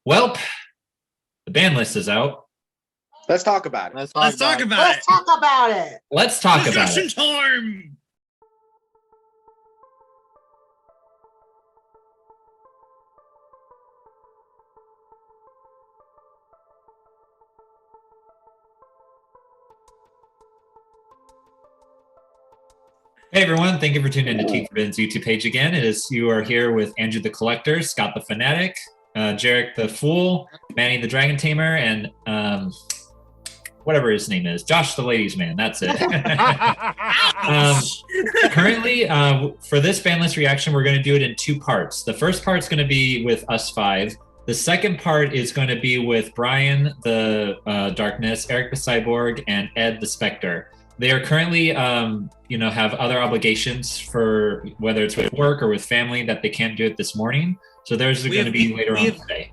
Welp, the ban list is out. Let's talk about it. Let's talk about it. Let's talk about it. Let's talk about Discussion it. time. Hey everyone, thank you for tuning into Teeth Forbidden's YouTube page again. You are here with Andrew the Collector, Scott the Fanatic, Jarek the Fool, Manny the Dragon Tamer, and whatever his name is, Josh the Ladies Man. That's it. Currently, for this ban list reaction, we're going to do it in two parts. The first part is going to be with us five. The second part is going to be with Brian the Darkness, Eric the Cyborg, and Ed the Spectre. They are currently, have other obligations for whether it's with work or with family that they can't do it this morning. So theirs are going to be later on today.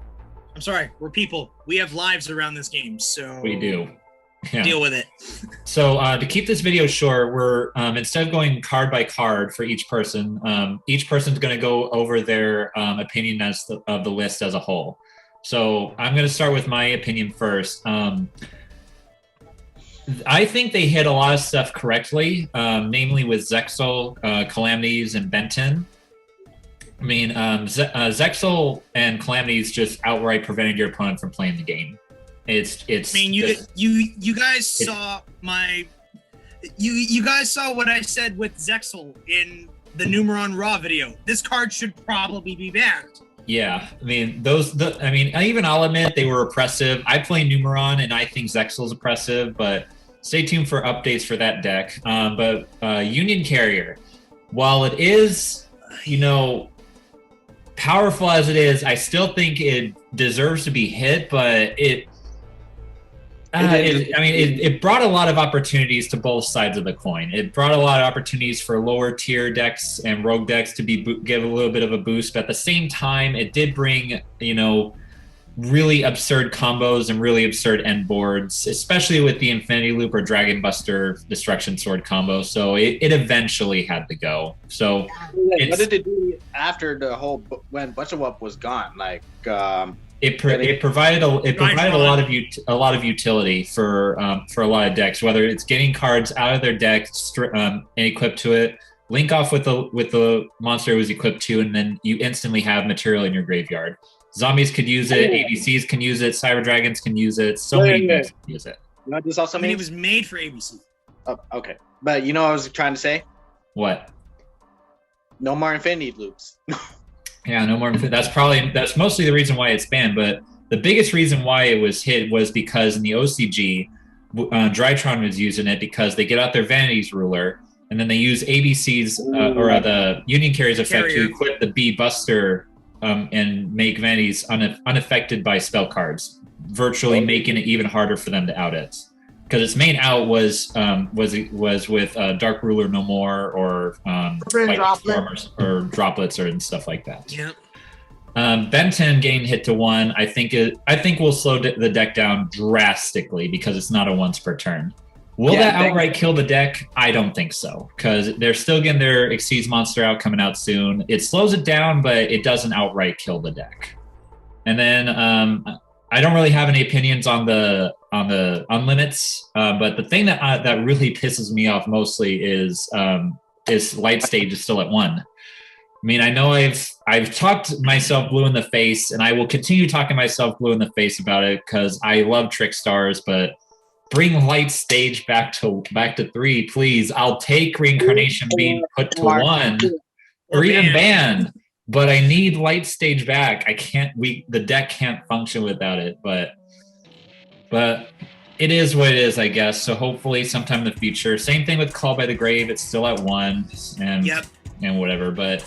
I'm sorry, we're people. We have lives around this game, so we do. Yeah. Deal with it. So to keep this video short, we're instead of going card by card for each person's going to go over their opinion of the list as a whole. So I'm going to start with my opinion first. I think they hit a lot of stuff correctly, namely with Zexal, Calamities, and Benton. I mean, Zexal and Calamities just outright prevented your opponent from playing the game. It's. I mean, you guys saw you guys saw what I said with Zexal in the Numeron Raw video. This card should probably be banned. Yeah, I mean I'll admit they were oppressive. I play Numeron and I think Zexal's oppressive, but stay tuned for updates for that deck. But Union Carrier, while it is, powerful as it is, I still think it deserves to be hit, but it brought a lot of opportunities to both sides of the coin. It brought a lot of opportunities for lower tier decks and rogue decks to give a little bit of a boost, but at the same time, it did bring, really absurd combos and really absurd end boards, especially with the Infinity Loop or Dragon Buster Destruction Sword combo. So it eventually had to go. So what did it do after when Butcherwup was gone? Like It provided a lot of utility for a lot of decks, whether it's getting cards out of their deck and equipped to it, link off with the monster it was equipped to, and then you instantly have material in your graveyard. Zombies could use it, ABCs can use it, Cyber Dragons can use it, so many decks can use it. You know what this also means? It was made for ABC. Oh, okay, but you know what I was trying to say? What? No more Infinity Loops. Yeah, no more. That's mostly the reason why it's banned. But the biggest reason why it was hit was because in the OCG, Drytron was using it because they get out their Vanity's Ruler and then they use ABC's or the Union Carrier's effect to equip the B Buster and make Vanities unaffected by spell cards, virtually making it even harder for them to out it. Because its main out was with Dark Ruler No More or droplets and stuff like that. Yep. Benton gained hit to 1. I think will slow the deck down drastically because it's not a once per turn. Will that outright kill the deck? I don't think so, because they're still getting their Exceeds monster out coming out soon. It slows it down, but it doesn't outright kill the deck. And then I don't really have any opinions on the unlimits, but the thing that really pisses me off mostly is Light Stage is still at 1. I mean, I know I've talked myself blue in the face, and I will continue talking myself blue in the face about it because I love Trick Stars, but bring Light Stage back to 3, please. I'll take Reincarnation being put to 1 or even banned. But I need Light Stage back. The deck can't function without it, but it is what it is, I guess. So hopefully sometime in the future. Same thing with Call by the Grave. It's still at 1 and whatever. But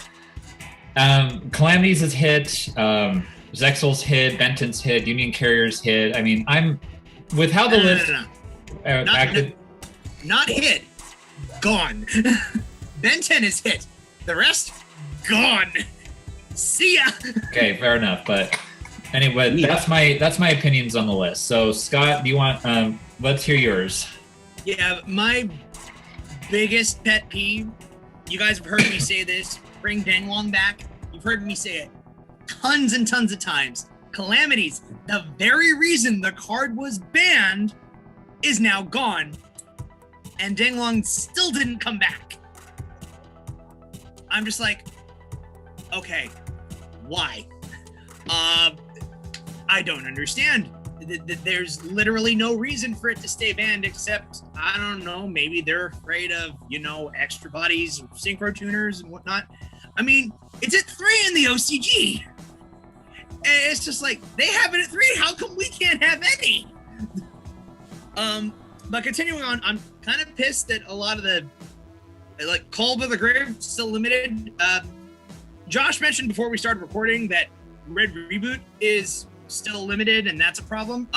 Calamities is hit, Zexal's hit, Benton's hit, Union Carrier's hit. I mean, I'm with how the list acted. Not hit. Gone. Benton is hit. The rest gone. See ya. Okay, fair enough. But anyway, that's my opinions on the list. So Scott, do you want? Let's hear yours. Yeah, my biggest pet peeve. You guys have heard me say this. Bring Danglong back. You've heard me say it tons and tons of times. Calamities, the very reason the card was banned, is now gone. And Danglong still didn't come back. I'm just like, okay, why? I don't understand. There's literally no reason for it to stay banned except, I don't know, maybe they're afraid of, extra bodies, synchro tuners and whatnot. I mean, it's at 3 in the OCG. And it's just like, they have it at 3. How come we can't have any? But continuing on, I'm kind of pissed that a lot of the, Call by the Grave still limited. Josh mentioned before we started recording that Red Reboot is still limited, and that's a problem.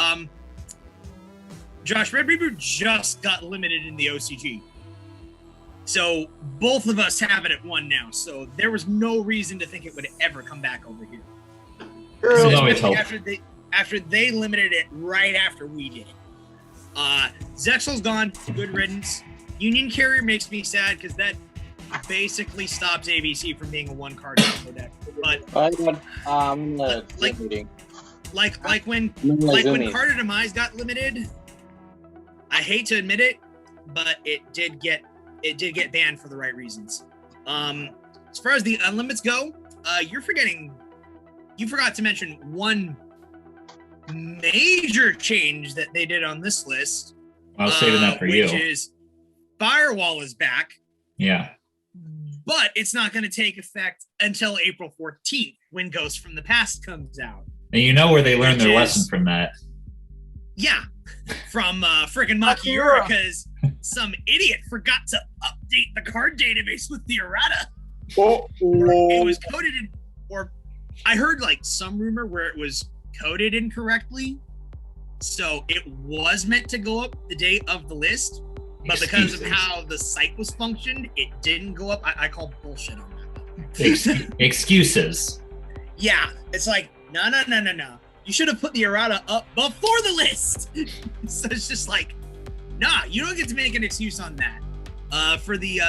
Josh, Red Reboot just got limited in the OCG. So both of us have it at 1 now. So there was no reason to think it would ever come back over here. After they limited it right after we did it. Zexal's gone. Good riddance. Union Carrier makes me sad because that basically stops ABC from being a 1-card combo deck. But like when Card of Demise got limited, I hate to admit it, but it did get banned for the right reasons. As far as the unlimits go, you forgot to mention one major change that they did on this list. I was saving that for you. Which is Firewall is back. Yeah. But it's not going to take effect until April 14th when Ghost from the Past comes out. And you know where they learned their lesson from that. Yeah. From freaking Makiura, because some idiot forgot to update the card database with the errata. It was coded in, or I heard some rumor where it was coded incorrectly. So it was meant to go up the day of the list, but because of how the site was functioned, it didn't go up. I call bullshit on that. Excuses. Yeah, it's like, no. You should have put the errata up before the list. So it's just like, nah, you don't get to make an excuse on that. For the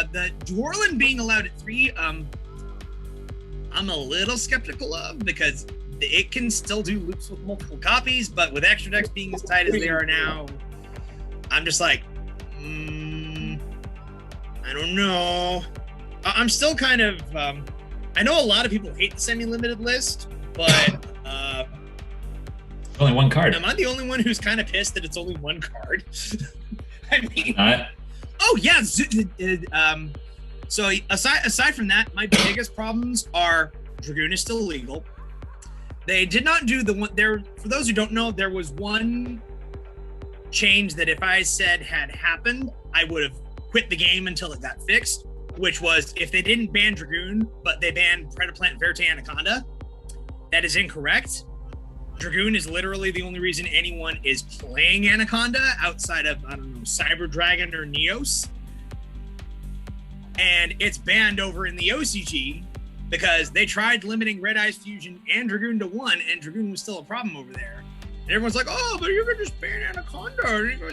Dwarlin being allowed at 3, I'm a little skeptical of, because it can still do loops with multiple copies, but with extra decks being as tight as they are now, I'm just like, I don't know. I'm still kind of, I know a lot of people hate the semi-limited list, but only 1 card. Am I the only one who's kind of pissed that it's only 1 card? I mean, oh yeah. So aside from that, my biggest problems are Dragoon is still illegal. They did not do the one there. For those who don't know, there was one change that if I said had happened, I would have quit the game until it got fixed, which was if they didn't ban Dragoon, but they banned Predaplant, Verte, Anaconda. That is incorrect. Dragoon is literally the only reason anyone is playing Anaconda outside of, I don't know, Cyber Dragon or Neos. And it's banned over in the OCG because they tried limiting Red Eyes Fusion and Dragoon to 1, and Dragoon was still a problem over there. And everyone's like, oh, but you could just ban Anaconda.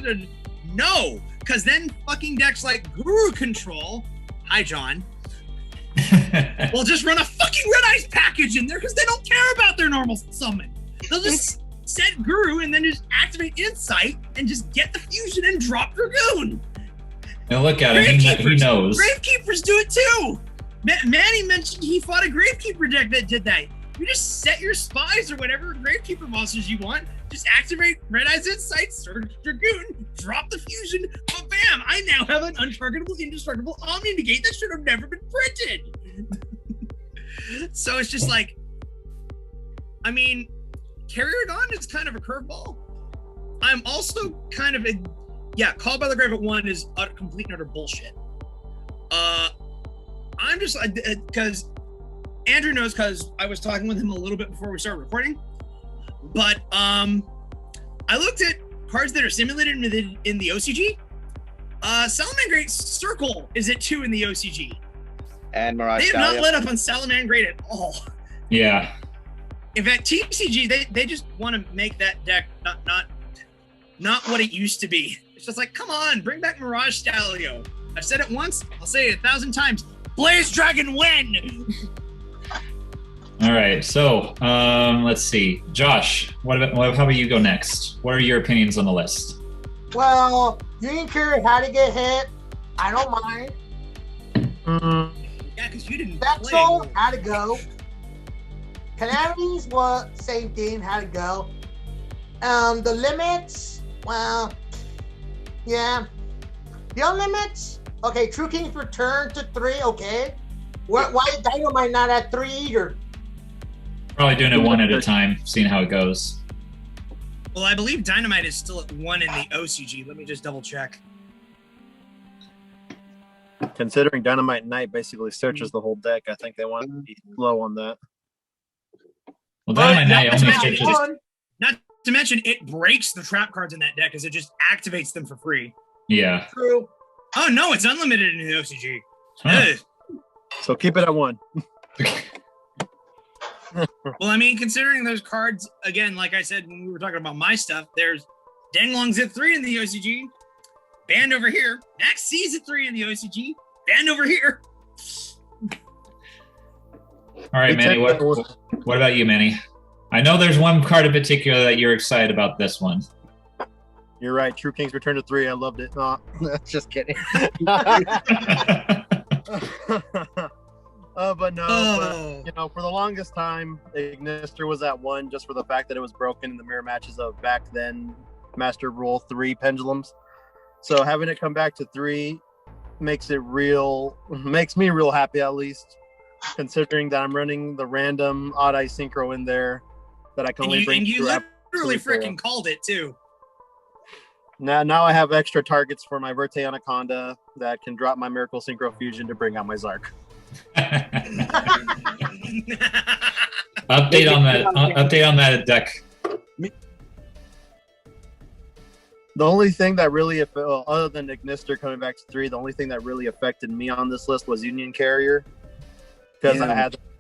And no, because then fucking decks like Guru Control, hi John, will just run a fucking Red Eyes package in there because they don't care about their normal summon. They'll just set Guru and then just activate Insight and just get the fusion and drop Dragoon. And look at him, he knows. Gravekeepers do it too. Manny mentioned he fought a Gravekeeper deck that did that. You just set your spies or whatever Gravekeeper monsters you want, just activate Red Eyes Insight, search Dragoon, drop the fusion, but bam, I now have an untargetable, indestructible Omni Negate that should have never been printed. So it's just like, I mean, Carrier Dawn is kind of a curveball. I'm also kind of Call by the Grave at 1 is complete and utter bullshit. I'm just because Andrew knows, because I was talking with him a little bit before we started recording. But I looked at cards that are simulated in the OCG. Salamangrate Circle is at 2 in the OCG. And Mirage They have not let up on Salamangrate at all. Yeah. In fact, TCG, they just want to make that deck not what it used to be. It's just like, come on, bring back Mirage Stalio. I've said it once, I'll say it 1,000 times. Blaze Dragon win! All right. So let's see. Josh, how about you go next? What are your opinions on the list? Well, Union Carrier had to get hit. I don't mind. Yeah, because you didn't Vexel play. had to go. Calamities was same thing, had to go. The limits, well, yeah. The unlimits, okay. True King's return to 3, okay. Why is Dynamite not at 3 either? Probably doing it one at a time, seeing how it goes. Well, I believe Dynamite is still at 1 in the OCG. Let me just double check. Considering Dynamite Knight basically searches the whole deck, I think they want to be low on that. Well, Dynamite Knight only not searches. Not to mention, it breaks the trap cards in that deck as it just activates them for free. Yeah. True. Oh, no, it's unlimited in the OCG. Huh. So keep it at 1. Well, I mean, considering those cards, again, like I said when we were talking about my stuff, there's Danglong's at 3 in the OCG, banned over here. Naxi's at 3 in the OCG, banned over here. All right, Manny. What about you, Manny? I know there's one card in particular that you're excited about. This one. You're right. True King's return to 3. I loved it. No, just kidding. But no, but, for the longest time, Ignister was at 1 just for the fact that it was broken in the mirror matches of back then Master Rule 3 pendulums. So having it come back to 3 makes me real happy, at least, considering that I'm running the random odd eye synchro in there that I can only bring. And you literally freaking called it too. Now I have extra targets for my Verte Anaconda that can drop my Miracle Synchro Fusion to bring out my Zark. Update on that deck. The only thing that really, other than Ignister coming back to 3, the only thing that really affected me on this list was Union Carrier, because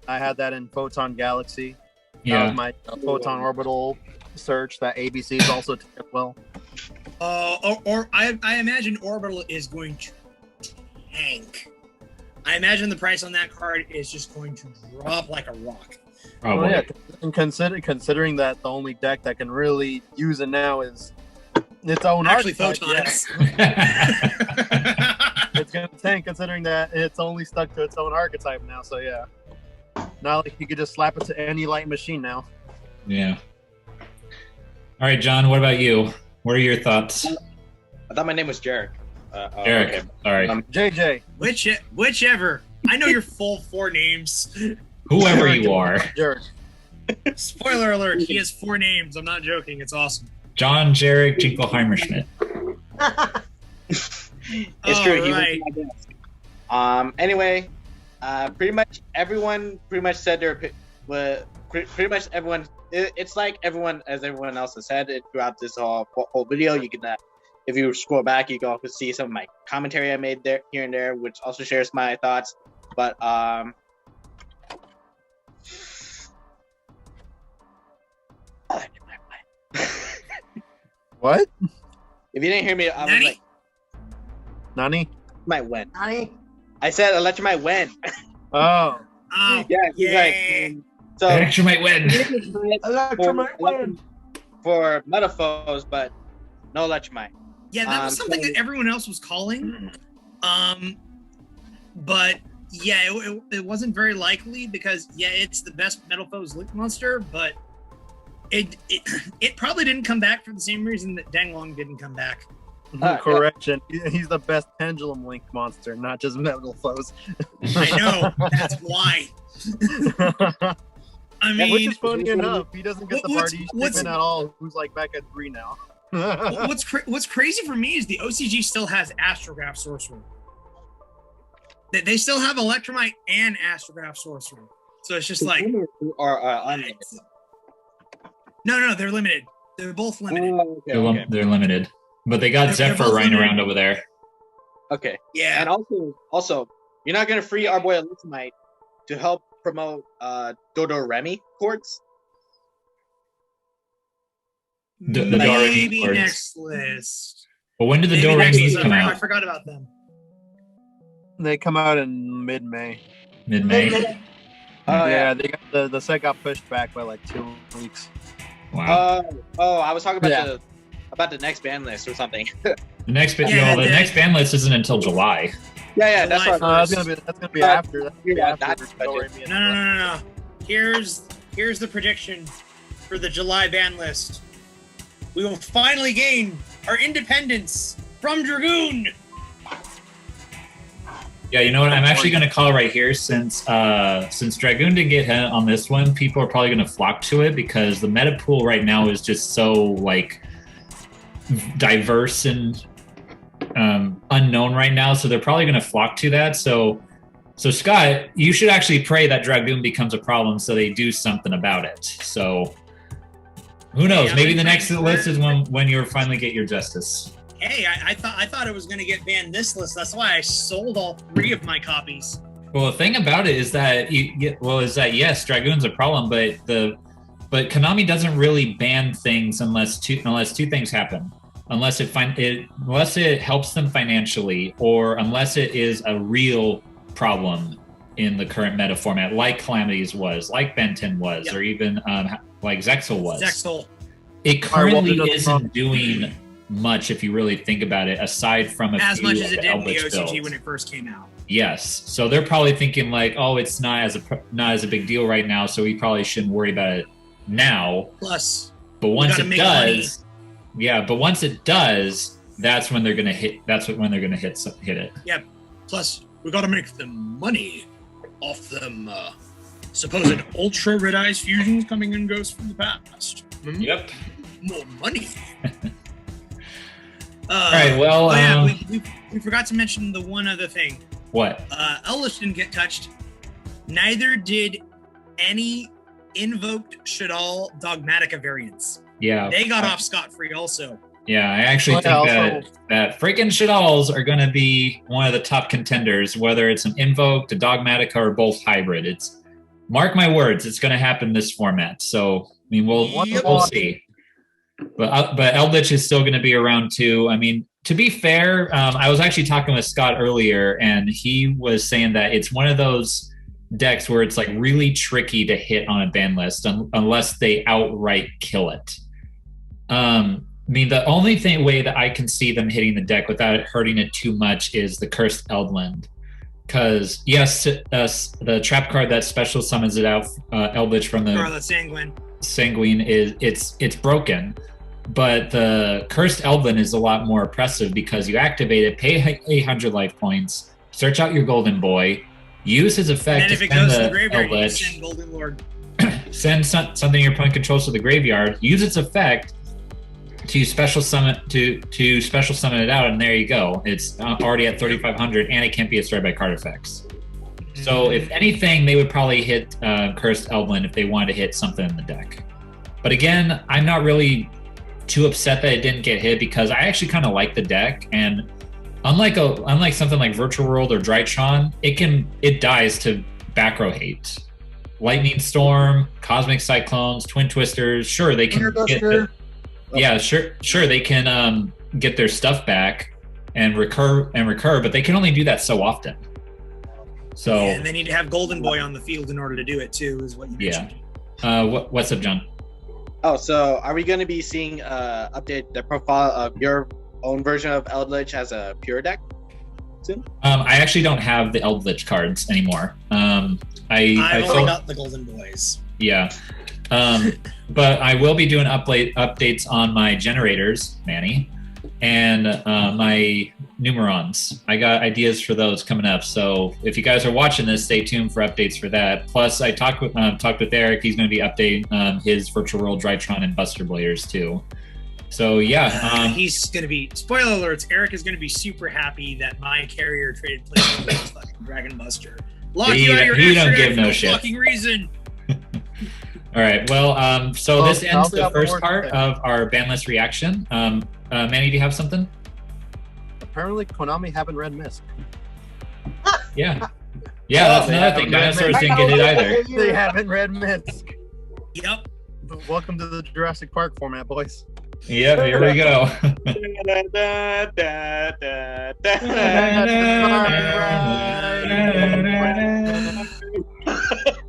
I had that in Photon Galaxy. Yeah, that was my Photon Orbital search that ABC's also took well. I imagine Orbital is going to tank. I imagine the price on that card is just going to drop like a rock. Probably. Yeah, and considering that the only deck that can really use it now is its own archetype. Photons. Yeah. It's going to tank considering that it's only stuck to its own archetype now. So yeah, not like you could just slap it to any light machine now. Yeah. All right, John. What about you? What are your thoughts? I thought my name was Jarek. Eric. Okay. Sorry. JJ. Whichever. I know your full 4 names. Whoever you are. Jarek. Spoiler alert, he has 4 names. I'm not joking. It's awesome. John Jarek Jingleheimer-Schmidt. It's true. He Right. went to my desk. Anyway, pretty much everyone said pretty much everyone. It's like everyone else has said it throughout this whole video. You can, if you scroll back, you can also see some of my commentary I made there, here and there, which also shares my thoughts. But What? if you didn't hear me, I was Nani? like, Nani? might win. Honey, I said Electromite win. Oh. Oh, Yeah, he's yeah. like, so Extra might win. Electromite win. for Metaphors, but no Electromite. Yeah, that was something that everyone else was calling. But yeah, it wasn't very likely because it's the best Metal Foes Link monster, but it probably didn't come back for the same reason that Danglong didn't come back. Correction. He's the best Pendulum Link monster, not just Metal Foes. I know, that's why. I mean, Which is funny enough. He doesn't get the what's- party what's- shipment at all. Who's like back at 3 now. what's crazy for me is the OCG still has Astrograph Sorcerer. They still have Electromite and Astrograph Sorcerer. So it's just like Or unlimited. no, they're limited. They're both limited. Oh, okay. They're limited, but they got They're Zephyr both running limited. around over there. Okay. Yeah. And also, you're not gonna free our boy Electromite to help promote Dodo Remy chords. The Maybe Doremi next list. But when did the Maybe next Doremis list. come I out? forgot about them. They come out in mid-May. Mid-May. Yeah, they got the set got pushed back by like 2 weeks. Wow. I was talking about the next ban list or something. The next ban list isn't until July. Yeah, that's what. That's gonna be after. That's gonna be after. No. Here's the prediction for the July ban list. We will finally gain our independence from Dragoon. Yeah, you know what? I'm actually going to call it right here since Dragoon didn't get hit on this one. People are probably going to flock to it because the meta pool right now is just so like diverse and unknown right now. So they're probably going to flock to that. So Scott, you should actually pray that Dragoon becomes a problem so they do something about it. So who knows? Maybe the next list is when you finally get your justice. Hey, I thought it was going to get banned this list. That's why I sold all 3 of my copies. Well, the thing about it is that yes, Dragoon's a problem, but Konami doesn't really ban things unless two things happen. Unless it helps them financially, or unless it is a real problem in the current meta format, like Calamities was, like Ben 10 was, or even like Zexal was. Zexal. It currently isn't doing much if you really think about it, aside from as much as it did in the OCG when it first came out. Yes, so they're probably thinking like, oh, it's not as a big deal right now, so we probably shouldn't worry about it now. Plus, but once it does, once it does, that's when they're gonna hit. That's when they're gonna hit it. Yep. Plus, we got to make them money off them supposed ultra red eyes fusions coming in ghosts from the past. Mm-hmm. Yep. More money. All right. Well, we forgot to mention the one other thing. What? Eldritch didn't get touched. Neither did any invoked Shadal Dogmatica variants. Yeah. They got off scot-free also. Yeah, I actually think that freaking Shadals are going to be one of the top contenders, whether it's an invoked, a Dogmatica, or both hybrid. It's mark my words, it's going to happen this format. So I mean, we'll see. But Eldritch is still going to be around too. I mean, to be fair, I was actually talking with Scott earlier, and he was saying that it's one of those decks where it's like really tricky to hit on a ban list unless they outright kill it. I mean, the only way that I can see them hitting the deck without it hurting it too much is the Cursed Eldland. Because, yes, the trap card that special summons it out, Eldritch from the Sanguine, it's broken. But the Cursed Eldland is a lot more oppressive because you activate it, pay 800 life points, search out your Golden Boy, use his effect and if it goes to the graveyard, you send Golden Lord. Send something your opponent controls to the graveyard, use its effect to special summon it out, and there you go. It's already at 3,500, and it can't be destroyed by card effects. Mm-hmm. So if anything, they would probably hit Cursed Eldland if they wanted to hit something in the deck. But again, I'm not really too upset that it didn't get hit because I actually kind of like the deck, and unlike something like Virtual World or Drytron, it dies to back row hate. Lightning Storm, Cosmic Cyclones, Twin Twisters, sure they can sure they can get their stuff back and recur, but they can only do that so often. So and they need to have Golden Boy on the field in order to do it too, is what you mentioned. What's up, John? Oh, so are we going to be seeing update the profile of your own version of Eldritch as a pure deck soon? I actually don't have the Eldritch cards anymore. I've only got the Golden Boys. Yeah. But I will be doing updates on my generators, Manny, and my Numerons. I got ideas for those coming up. So if you guys are watching this, stay tuned for updates for that. Plus, I talked with Eric. He's going to be updating his Virtual World Drytron and Buster Bladers too. So yeah, he's going to be, spoiler alerts, Eric is going to be super happy that my carrier traded place with fucking Dragon Buster. Lock you out of your don't give no shit. Fucking reason. All right. Well, so this ends the first part of our ban list reaction. Manny, do you have something? Apparently, Konami haven't read Mist. Yeah. Yeah, that's another thing. Dinosaurs didn't get it either. They haven't read Mist. Yep. Welcome to the Jurassic Park format, boys. Yep, here we go.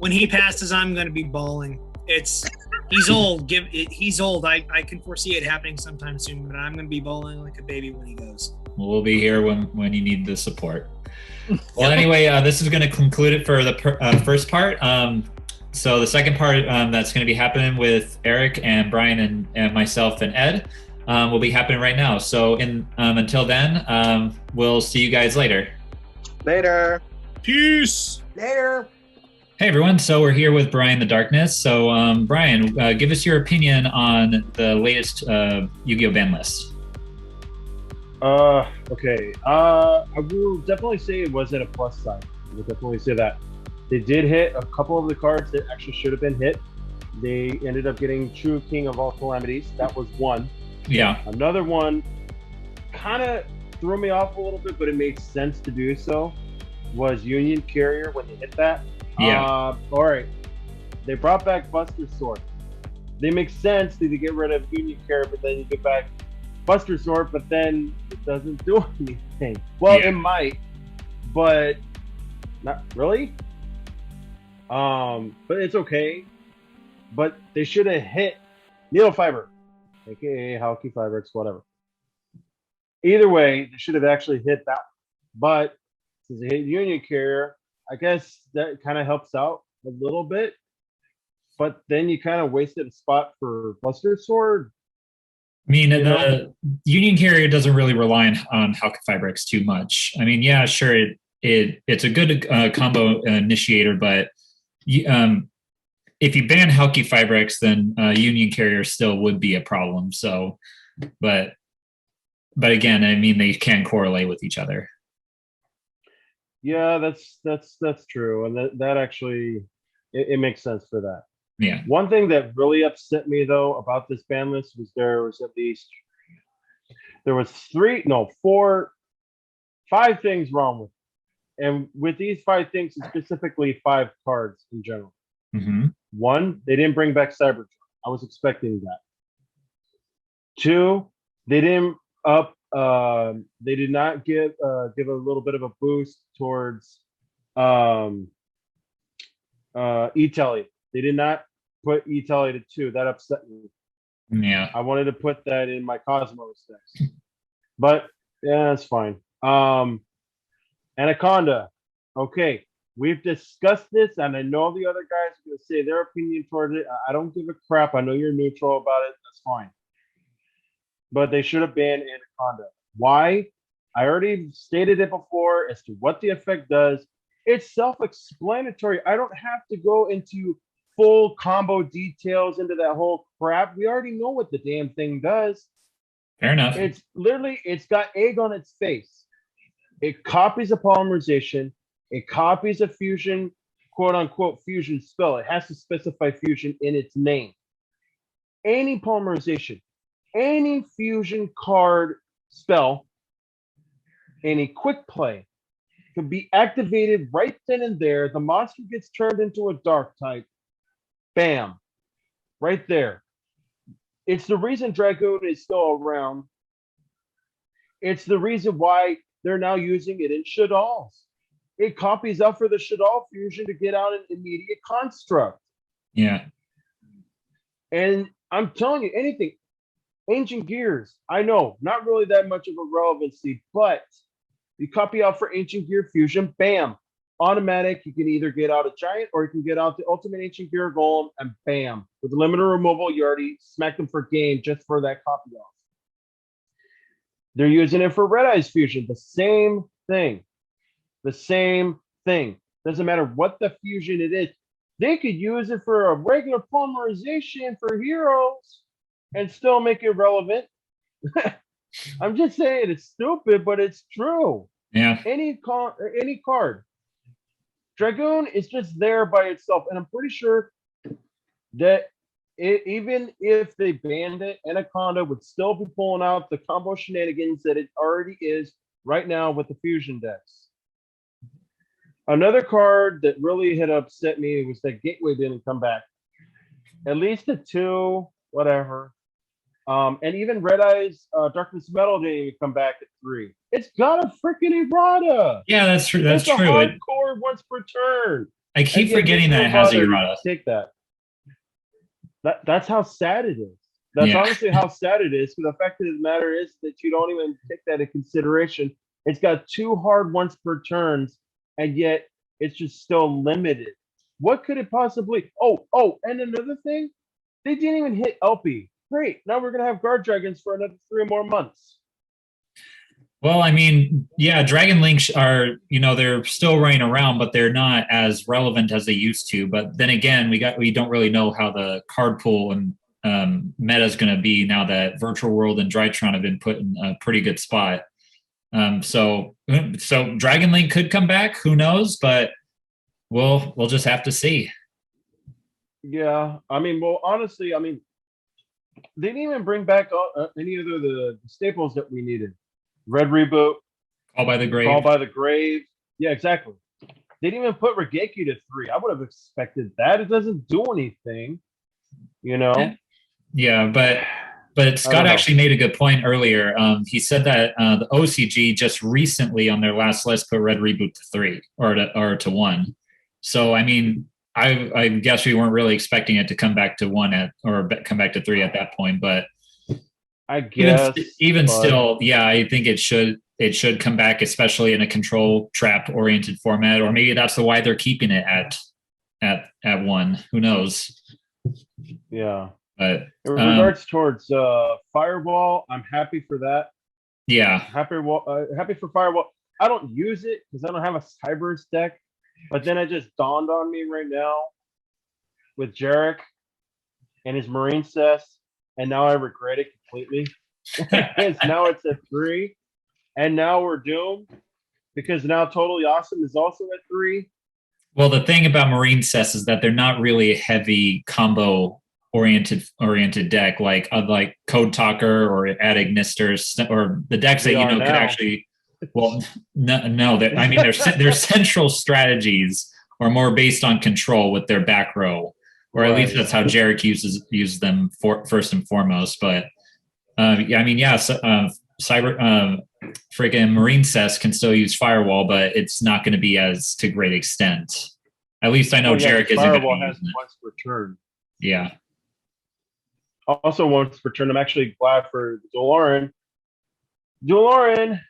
When he passes, I'm going to be bawling. He's old. He's old. I can foresee it happening sometime soon, but I'm going to be bawling like a baby when he goes. We'll be here when you need the support. Well, anyway, this is going to conclude it for the first part. So the second part that's going to be happening with Eric and Brian and myself and Ed will be happening right now. So until then, we'll see you guys later. Later. Peace. Later. Hey everyone, so we're here with Brian the Darkness. So Brian, give us your opinion on the latest Yu-Gi-Oh! Ban list. Okay. I will definitely say it was at a plus side. I will definitely say that. They did hit a couple of the cards that actually should have been hit. They ended up getting True King of All Calamities. That was one. Yeah. Another one kind of threw me off a little bit, but it made sense to do so, was Union Carrier when they hit that. Yeah. All right. They brought back Buster Sword. They make sense to get rid of Union Carrier, but then you get back Buster Sword, but then it doesn't do anything. Well, It might, but not really. But it's okay. But they should have hit Needle Fiber, aka Halki Fiber, it's whatever. Either way, they should have actually hit that one. But since they hit Union Carrier, I guess that kind of helps out a little bit, but then you kind of wasted a spot for Buster Sword. I mean, the Union Carrier doesn't really rely on Halka Fibrix too much. I mean, yeah, sure, it's a good combo initiator, but if you ban Halki Fibrix, then Union Carrier still would be a problem. So, but again, I mean, they can correlate with each other. Yeah, that's true, and that actually it makes sense for that. Yeah. One thing that really upset me though about this ban list was there was 5 things wrong with it. And with these 5 things, specifically 5 cards in general. Mm-hmm. 1, they didn't bring back Cybertron. I was expecting that. 2, they didn't up. They did not give a little bit of a boost towards E-Telly. They did not put E-Telly to 2. That upset me. Yeah. I wanted to put that in my Cosmos decks. But yeah, that's fine. Anaconda. Okay. We've discussed this, and I know the other guys are going to say their opinion towards it. I don't give a crap. I know you're neutral about it. That's fine. But they should have banned Anaconda. Why? I already stated it before as to what the effect does. It's self-explanatory. I don't have to go into full combo details into that whole crap. We already know what the damn thing does. Fair enough. It's literally, it's got egg on its face. It copies a polymerization. It copies a fusion, quote unquote, fusion spell. It has to specify fusion in its name. Any polymerization, any fusion card spell, any quick play can be activated right then and there. The monster gets turned into a dark type. Bam. Right there. It's the reason Dragoon is still around. It's the reason why they're now using it in Shadal's. It copies up for the Shadal fusion to get out an immediate construct. Yeah. And I'm telling you, anything. Ancient Gears, I know, not really that much of a relevancy, but you copy out for Ancient Gear Fusion, bam, automatic. You can either get out a Giant or you can get out the Ultimate Ancient Gear Golem, and bam. With the limiter removal, you already smacked them for game just for that copy off. They're using it for Red Eyes Fusion, the same thing. The same thing. Doesn't matter what the fusion it is. They could use it for a regular polymerization for heroes and still make it relevant. I'm just saying it's stupid, but it's true. Yeah. Any card. Dragoon is just there by itself, and I'm pretty sure that even if they banned it, Anaconda would still be pulling out the combo shenanigans that it already is right now with the fusion decks. Another card that really had upset me was that Gateway didn't come back. At least the 2, whatever. And even Red Eyes, Darkness Metal didn't even come back at 3. It's got a freaking errata. Yeah, that's true. That's it's true. A hardcore once per turn. I keep forgetting that it has a errata. Take that. That's how sad it is. That's honestly how sad it is. Because the fact of the matter is that you don't even take that into consideration. It's got 2 hard once per turns, and yet it's just still limited. What could it possibly? Oh, and another thing, they didn't even hit LP. Great. Now we're gonna have guard dragons for another 3 more months. Well, I mean, yeah, Dragon Links are, they're still running around, but they're not as relevant as they used to. But then again, we don't really know how the card pool and meta is going to be now that Virtual World and Drytron have been put in a pretty good spot. So Dragon Link could come back. Who knows? But we'll just have to see. Yeah, I mean, well, honestly, I mean, they didn't even bring back any of the staples that we needed. Red Reboot, Call by the Grave. Yeah, exactly. They didn't even put Regeki to 3. I would have expected that. It doesn't do anything, Yeah, but Scott actually made a good point earlier. He said that the OCG just recently on their last list put Red Reboot to 3 or to 1. So I mean, I guess we weren't really expecting it to come back to 1 or come back to 3 at that point, but I guess still, yeah, I think it should come back, especially in a control trap oriented format, or maybe that's why they're keeping it at 1. Who knows? Yeah. But in regards towards Firewall, I'm happy for that. Yeah. Happy for Firewall. I don't use it because I don't have a Cybers deck, but then it just dawned on me right now with Jarek and his Marine Cess. And now I regret it completely. Now it's at 3. And now we're doomed because now Totally Awesome is also at 3. Well, the thing about Marine Cess is that they're not really a heavy combo oriented deck like Code Talker or Ad Ignister or the decks that could actually. Well, no. I mean, their central strategies are more based on control with their back row. Or at least that's how Jarek uses them first and foremost. But freaking Marine Cess can still use Firewall, but it's not going to be as to great extent. At least I know Jarek isn't going to use it. Once per turn. Yeah. Also, once per turn, I'm actually glad for Doloran. Doloran,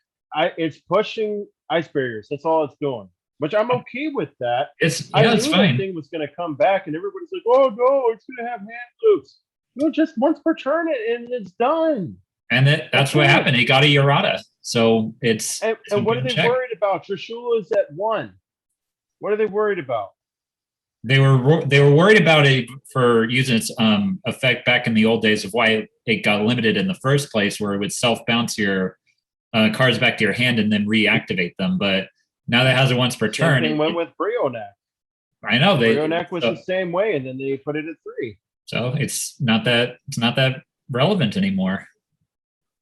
it's pushing ice barriers. That's all it's doing. Which I'm okay with that. I knew that thing was going to come back, and everybody's like, "Oh no, it's going to have hand loops." No, just once per turn, and it's done. And that's what happened. It got a errata, so it's. And what are they worried about? Trishula is at 1. What are they worried about? They were worried about it for using its effect back in the old days of why it got limited in the first place, where it would self bounce your cards back to your hand and then reactivate them, but. Now that has it once per turn. Same thing went with Brionac. I know Brionac was the same way, and then they put it at 3. So it's not that relevant anymore.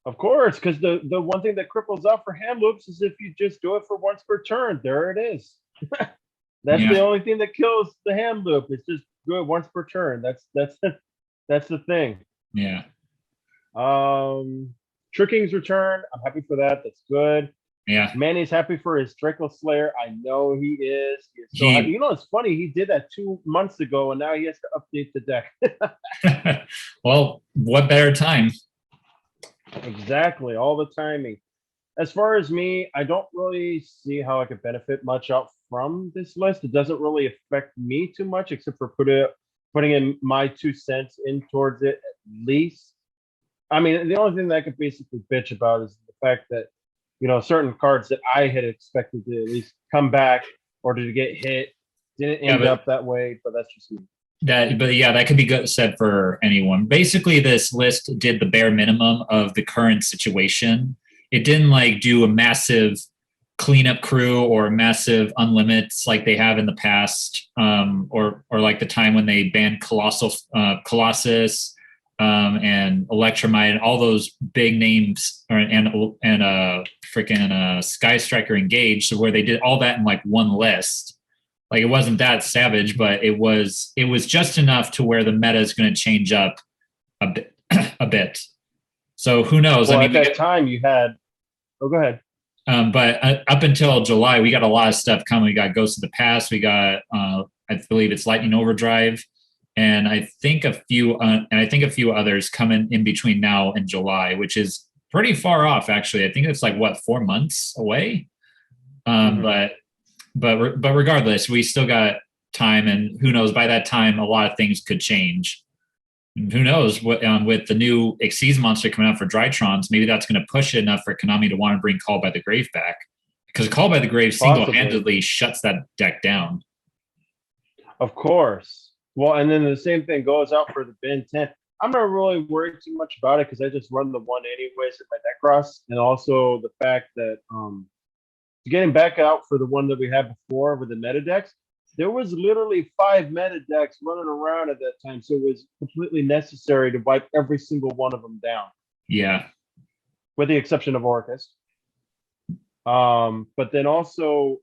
Of course, because the one thing that cripples out for hand loops is if you just do it for once per turn. There it is. That's the only thing that kills the hand loop. It's just do it once per turn. That's the thing. Yeah. Tricking's return. I'm happy for that. That's good. Yeah. Manny's happy for his Draco Slayer. I know he is. He is so happy. You know, it's funny. He did that 2 months ago, and now he has to update the deck. Well, what better time? Exactly. All the timing. As far as me, I don't really see how I could benefit much out from this list. It doesn't really affect me too much, except for putting in my 2 cents in towards it at least. I mean, the only thing that I could basically bitch about is the fact that certain cards that I had expected to at least come back or to get hit didn't end up that way, but that's just me. That could be said for anyone. Basically, this list did the bare minimum of the current situation. It didn't do a massive cleanup crew or massive unlimits like they have in the past, or like the time when they banned Colossus. And Electromite and all those big names and freaking Sky Striker Engage, so where they did all that in one list. It wasn't that savage, but it was just enough to where the meta is going to change up a bit. So who knows? Well, at that time you had. Oh, go ahead. But up until July, we got a lot of stuff coming. We got Ghost of the Past. We got I believe it's Lightning Overdrive, and I think a few others coming in between now and July, which is pretty far off actually. I think it's like 4 months away. But regardless, we still got time, and who knows, by that time a lot of things could change. And who knows what with the new Xyz monster coming out for Drytrons, maybe that's going to push it enough for Konami to want to bring Call by the Grave back, because Call by the Grave single-handedly shuts that deck down. Of course. Well, and then the same thing goes out for the Ben 10. I'm not really worried too much about it because I just run the one anyways at my deck cross, and also the fact that getting back out for the one that we had before with the meta decks, there was literally 5 meta decks running around at that time, so it was completely necessary to wipe every single one of them down. Yeah. With the exception of Orcus. But then also,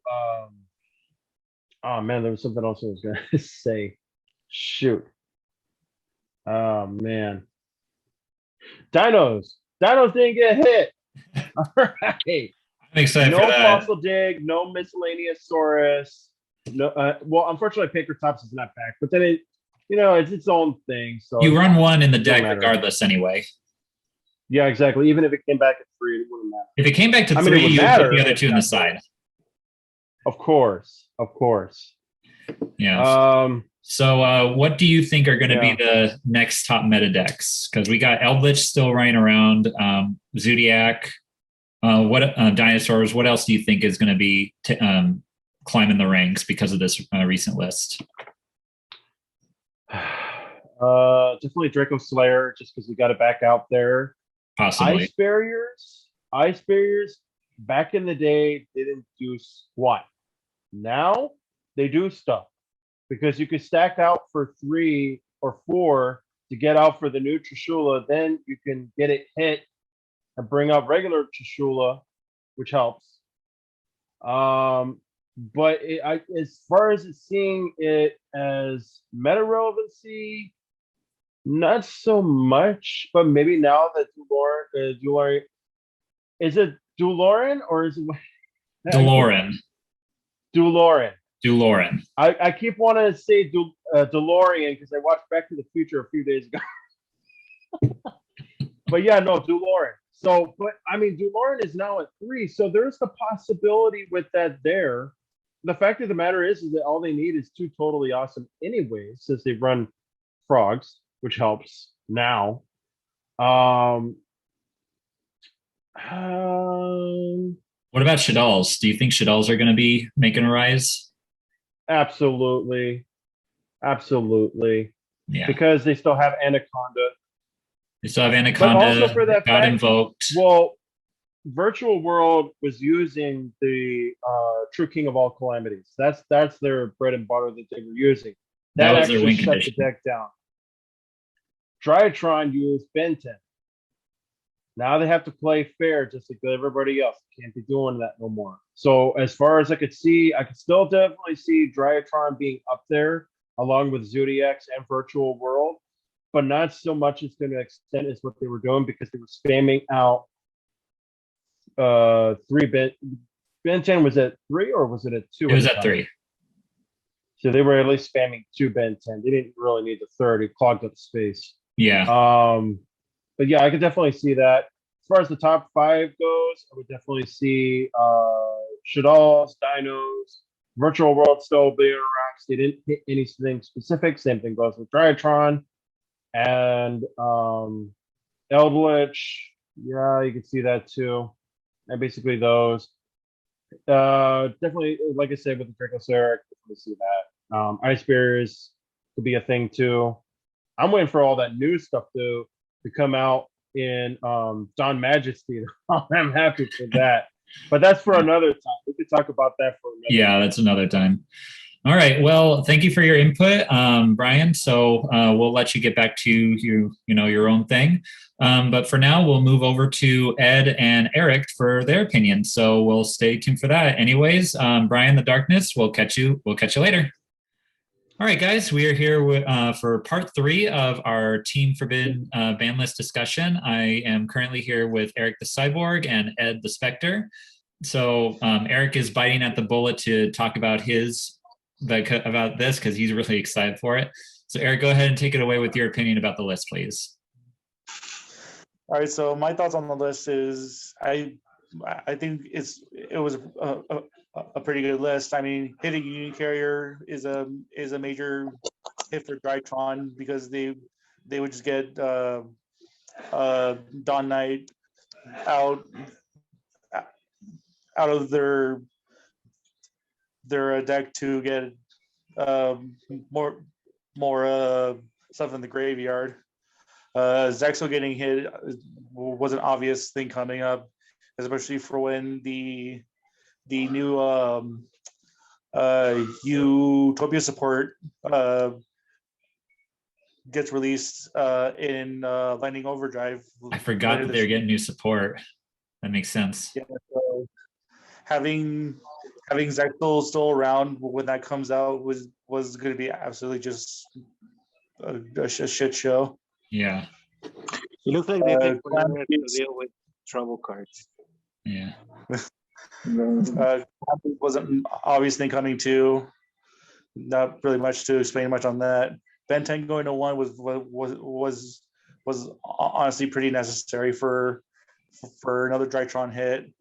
oh man, there was something else I was going to say. Shoot. Oh man. Dinos didn't get hit. All right. I'm excited no for that. Fossil Dig, no Miscellaneous Saurus. No, well, unfortunately, Pancratops is not back, but then it's its own thing. So you run one in the deck regardless, anyway. Yeah, exactly. Even if it came back at 3, it wouldn't matter. If it came back to 3, you would put the other 2 on the side. Of course. Yeah. So what do you think are going to be the next top meta decks? Because we got Eldritch still running around, Zodiac. Dinosaurs? What else do you think is going to be climbing the ranks because of this recent list? Definitely Draco Slayer, just because we got it back out there. Possibly. Ice Barriers, back in the day, didn't do squat. Now they do stuff because you could stack out for 3 or 4 to get out for the new Trishula. Then you can get it hit and bring out regular Trishula, which helps. But as far as seeing it as meta relevancy, not so much. But maybe now that Dularan, is it Dularan or is it Dularan? Dularan. I keep wanting to say DeLorean because I watched Back to the Future a few days ago. But yeah, no, Dularan. So, but I mean, Dularan is now at 3, so there's the possibility with that there. The fact of the matter is that all they need is 2 totally awesome anyways, since they run frogs, which helps now. What about Shaddolls? Do you think Shaddolls are going to be making a rise? Absolutely. Yeah. Because they still have Anaconda. They still have Anaconda. But also for that got invoked. Well, Virtual World was using the True King of All Calamities. That's their bread and butter that they were using. That was actually shut the deck down. Drytron used Ben 10. Now they have to play fair just like everybody else. Can't be doing that no more. So as far as I could see, I could still definitely see Drytron being up there along with Zodiacs and Virtual World, but not so much as to an extent as what they were doing because they were spamming out 3 Ben 10 was at 3 or was it at 2? It was at 3. So they were at least spamming 2 Ben 10. They didn't really need the third. It clogged up space. Yeah. But yeah, I could definitely see that. As far as the top 5 goes, I would definitely see Shaddolls, Dinos, Virtual World still being rocks. They didn't hit anything specific. Same thing goes with Drytron and Eldritch. Yeah, you can see that too. And basically those. Definitely, like I said, with the Draco Slayer, I can definitely see that. Ice Barriers could be a thing too. I'm waiting for all that new stuff to come out in Dawn Majesty. I'm happy for that. But that's for another time. We could talk about that for another time. That's another time. All right. Well, thank you for your input, Brian. So we'll let you get back to your own thing. But for now, we'll move over to Ed and Eric for their opinion. So we'll stay tuned for that. Anyways, Brian, the Darkness. We'll catch you later. All right, guys, we are here for part 3 of our Team Forbidden ban list discussion. I am currently here with Eric the Cyborg and Ed the Spectre. So Eric is biting at the bullet to talk about his about this because he's really excited for it. So Eric, go ahead and take it away with your opinion about the list, please. All right, so my thoughts on the list is I think it was a pretty good list. I mean, hitting Union Carrier is a major hit for Drytron because they would just get Dawn Knight out of their deck to get more stuff in the graveyard. Zexo getting hit was an obvious thing coming up, especially for when the new Utopia support gets released in Lightning Overdrive. I forgot that they're getting new support. That makes sense. Yeah, so having Zexo still around when that comes out was going to be absolutely just a shit show. Yeah. It looks like they take forever to deal with trouble cards. Yeah. Was an obvious thing coming too. Not really much to explain much on that. Ben 10 going to 1 was honestly pretty necessary for another Drytron hit.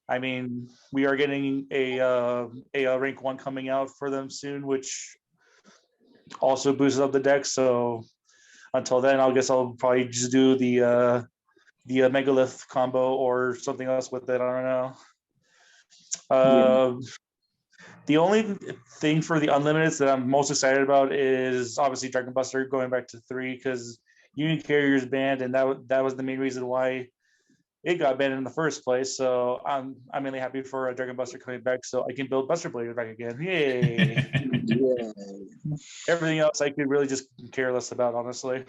I mean, we are getting a rank 1 coming out for them soon, which also boosts up the deck. So until then, I guess I'll probably just do the Megalith combo or something else with it. I don't know. The only thing for the Unlimiteds that I'm most excited about is obviously Dragon Buster going back to 3 because Union Carrier's banned, and that was the main reason why it got banned in the first place. So I'm really happy for a Dragon Buster coming back so I can build Buster Blade back again. Yay! Yeah. Everything else I could really just care less about, honestly.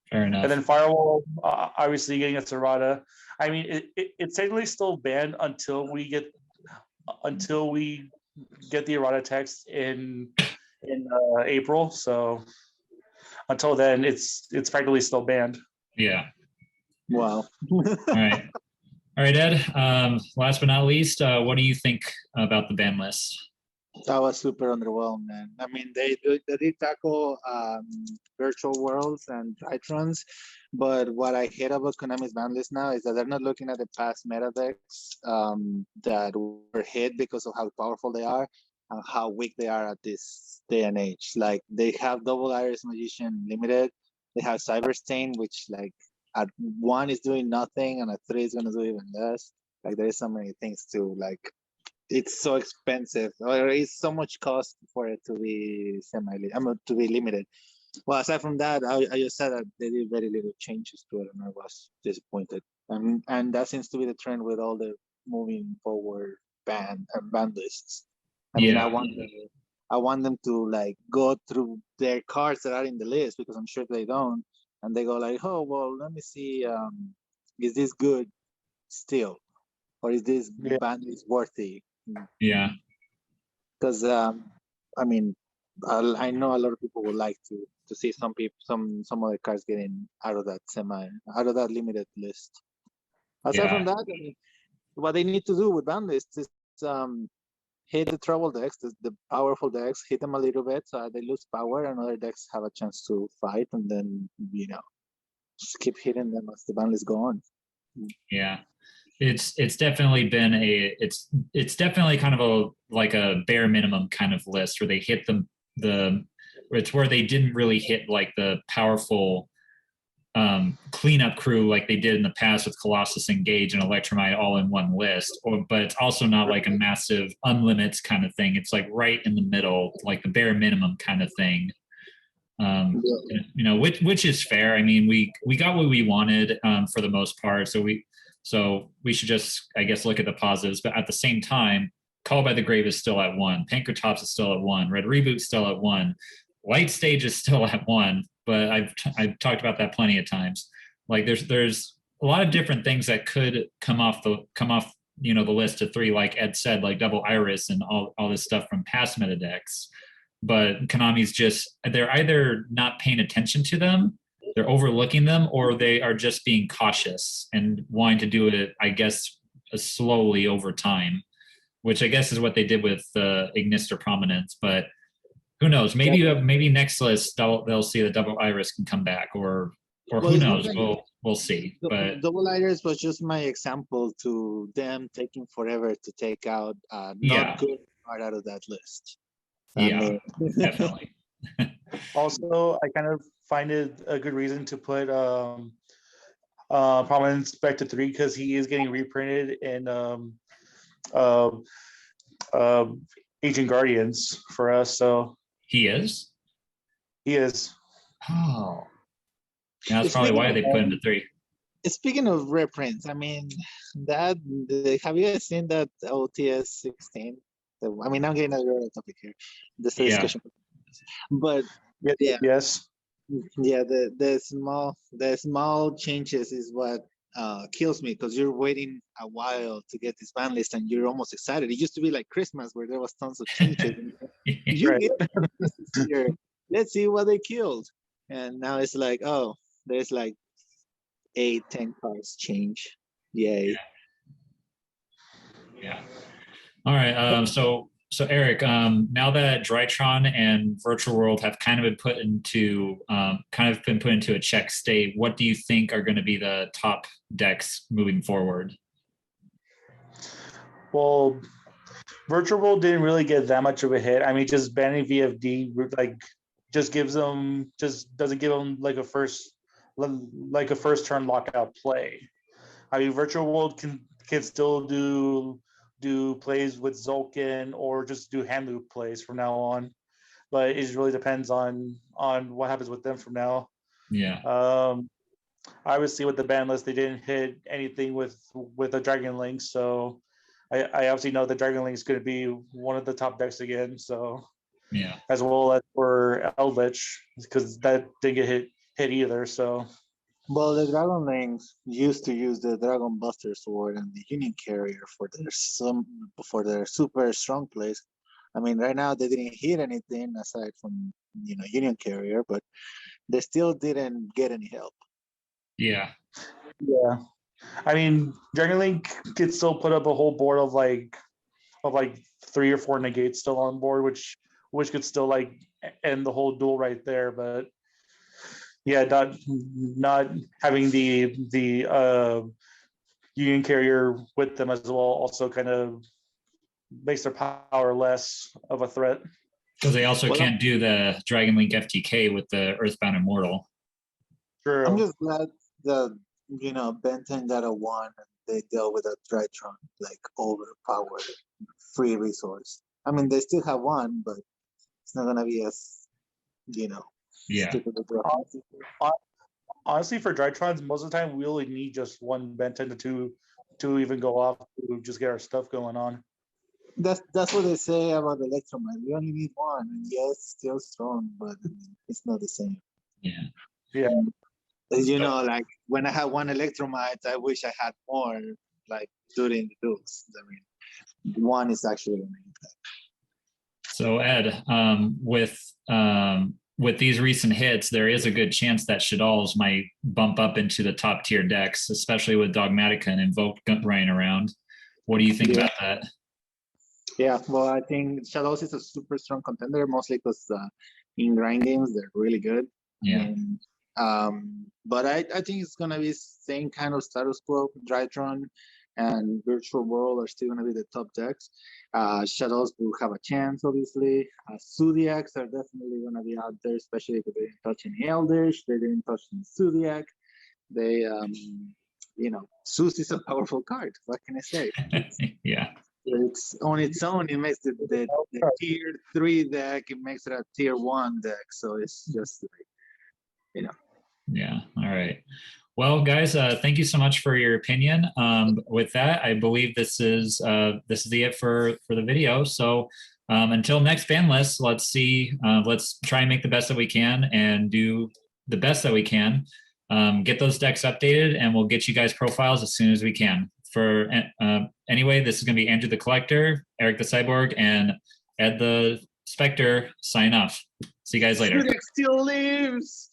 Fair enough. And then Firewall, obviously getting its errata. I mean, it's technically still banned until we get the errata text in April. So until then, it's practically still banned. Yeah. Wow. All right, Ed. Last but not least, what do you think about the ban list? That was super underwhelmed, man. I mean, they did tackle virtual worlds and Drytrons, but what I hate about Konami's ban list now is that they're not looking at the past meta decks that were hit because of how powerful they are and how weak they are at this day and age. Like, they have Double Iris Magician limited, they have Cyberstain, which like at 1 is doing nothing and at 3 is going to do even less. Like, there is so many things to like. It's so expensive, or it's so much cost for it to be to be limited. Well, aside from that, I just said that they did very little changes to it, and I was disappointed. And that seems to be the trend with all the moving forward band lists. I mean, I want them to like go through their cards that are in the list because I'm sure they don't, and they go like, oh well, let me see, is this good still, or is this band list worthy? Yeah, because I mean, I know a lot of people would like to see some other cards getting out of that limited list. Aside from that, I mean, what they need to do with ban lists is hit the trouble decks, the powerful decks, hit them a little bit so that they lose power and other decks have a chance to fight, and then just keep hitting them as the ban list go on. Yeah. It's definitely been it's definitely kind of a bare minimum kind of list where they hit it's where they didn't really hit like the powerful cleanup crew like they did in the past with Colossus, Engage, and Electromite all in one list. But it's also not like a massive unlimits kind of thing. It's like right in the middle, like the bare minimum kind of thing. Which is fair. I mean, we got what we wanted for the most part. So we should just, I guess, look at the positives. But at the same time, Call by the Grave is still at 1. Pankratops is still at 1. Red Reboot is still at 1. Light Stage is still at 1. But I've talked about that plenty of times. Like there's a lot of different things that could come off the list to 3, like Ed said, like Double Iris and all this stuff from past meta decks. But Konami's they're either not paying attention to them, they're overlooking them, or they are just being cautious and wanting to do it, I guess, slowly over time, which I guess is what they did with Ignister Prominence. But Who knows? Maybe next list they'll see the double iris can come back, or Well, who it's not knows? like We'll see. But double iris was just my example to them taking forever to take out yeah, not good part out of that list. yeah, definitely. Also, I kind of find it a good reason to put Prominent Spectre 3 because he is getting reprinted in uh, uh, Agent Guardians for us. So He is. he is. Oh, that's probably why they put him to 3. Speaking of reprints, I mean, that have you guys seen that OTS 16? I mean, I'm getting a little topic here. This Yeah. discussion, but Yes. Yes. yeah, the small changes is what kills me because you're waiting a while to get this ban list and you're almost excited. It used to be like Christmas where there was tons of changes. You Right. get this year. Let's see what they killed, and now it's like, oh, there's like 8-10 cards change. Yay. Yeah. All right. So Eric, now that Drytron and Virtual World have kind of been put into a check state, what do you think are going to be the top decks moving forward? Well, Virtual World didn't really get that much of a hit. I mean, just banning VFD just doesn't give them like a first turn lockout play. I mean, Virtual World can still do plays with Zulkin or just do hand loop plays from now on, but it just really depends on what happens with them from now. Yeah. Obviously with the ban list, they didn't hit anything with a Dragon Link, so I obviously know the Dragon Link is going to be one of the top decks again. So yeah, as well as for Eldritch because that didn't get hit either. So well, the Dragon Links used to use the Dragon Buster Sword and the Union Carrier for their super strong plays. I mean, right now they didn't hit anything aside from Union Carrier, but they still didn't get any help. Yeah. I mean, Dragon Link could still put up a whole board of like 3 or 4 negates still on board, which could still like end the whole duel right there. But yeah, not having the Union Carrier with them as well also kind of makes their power less of a threat. Because they also can't do the Dragon Link FTK with the Earthbound Immortal. True. I'm just glad that Ben 10 got a 1 and they dealt with a Drytron like overpowered free resource. I mean, they still have 1, but it's not gonna be as Yeah. stupid. Honestly, for Drytrons, most of the time we only need just 1 Ben 10 to 2 to even go off to just get our stuff going on. That's what they say about Electromite. We only need 1, and yes, still strong, but it's not the same. Yeah. Like when I had 1 Electromite, I wish I had more, like during the duels. I mean, 1 is actually the main thing. So Ed, with these recent hits, there is a good chance that Shaddolls might bump up into the top tier decks, especially with Dogmatica and Invoke running around. What do you think about that? Yeah, well, I think Shadows is a super strong contender, mostly because in grind games they're really good. Yeah. But I think it's gonna be same kind of status quo. Drytron and Virtual World are still gonna be the top decks. Shadows will have a chance, obviously. Zodiacs are definitely gonna be out there, especially if they didn't touch any Eldritch, they didn't touch any Zodiac. They, Zeus is a powerful card. What can I say? Yeah. It's on its own. It makes the tier 3 deck. It makes it a tier 1 deck. So it's just like, Yeah. All right. Well, guys, thank you so much for your opinion. With that, I believe this is the it for the video. So until next ban list, let's see. Let's try and make the best that we can and do the best that we can. Get those decks updated, and we'll get you guys profiles as soon as we can. For anyway, this is going to be Andrew the Collector, Eric the Cyborg, and Ed the Spectre. Sign off. See you guys later. Zodiac still lives.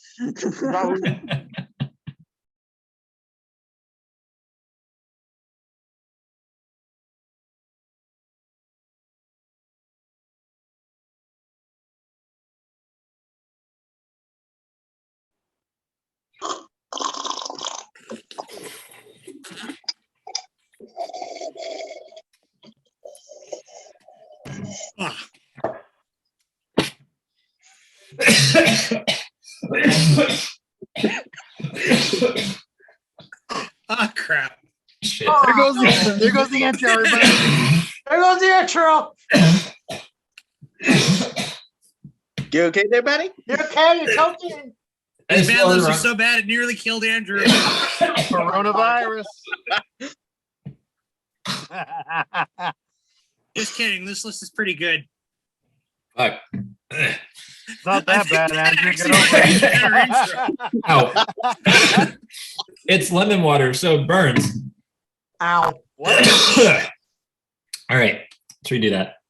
Ah. Ah, crap. Shit. There goes the intro, everybody. There goes the intro. You okay there, buddy? You're okay. You're choking. His bad lips are so bad it nearly killed Andrew. Coronavirus. Just kidding. This list is pretty good. Fuck. It's not that bad, Andrew. Get over it. Ow. It's lemon water, so it burns. Ow. What? All right, let's redo that.